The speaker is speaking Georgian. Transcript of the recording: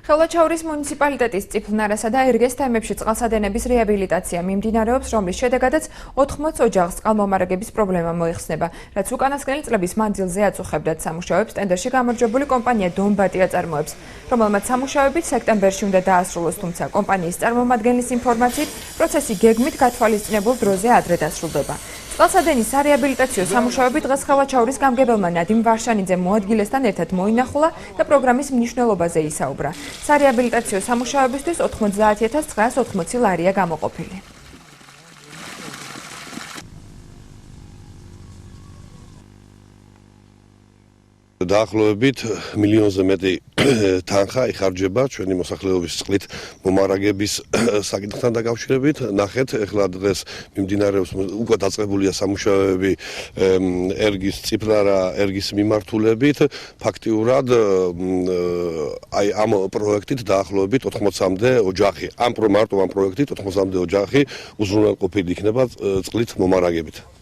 ხელვაჩაურის მუნიციპალიტეტის წიფლნარასა და ერგეს თემებში წყალსადენების რეაბილიტაცია მიმდინარეობს, რომლის შედეგადაც 80 ოჯახს წყალმომარაგების პრობლემა მოიხსნება, რაც უკანასკნელი წლების მანძილზე აწუხებდათ სამუშაოებს ტენდერში გამარჯვებული კომპანია დონბატი აწარმოებს, რომელმაც სამუშაოები სექტემბერში უნდა დაასრულოს, თუმცა კომპანიის წარმომადგენლის ინფორმაციით პროცესი გეგმით გათვალისწინებულ დროზე ადრე დასრულდება. წყალსადენის სარეაბილიტაციო სამუშაოები დღეს ხელვაჩაურის გამგებელმა ნადიმ ვარშანიძემ მოადგილესთან ერთად მოინახულა და პროგრამის მნიშვნელობაზე ისაუბრა. სარეაბილიტაციო სამუშაოებისთვის 90,980 ლარია გამოყოფილი. დაახლოებით მილიონზე მეტი თანხა იხარჯება ჩვენი მოსახლეობის წყლით მომარაგების საკითხთან დაკავშირებით. ნახეთ, ეხლა დღეს მიმდინარეობს უკვე დაწყებულია სამუშაოები ერგის წიფლნარა ერგის მიმართულებით. ფაქტიურად აი ამ პროექტით დაახლოებით 80-მდე ოჯახი, მარტო ამ პროექტით 80-მდე ოჯახი უზრუნველყოფილი იქნება წყლით მომარაგებით.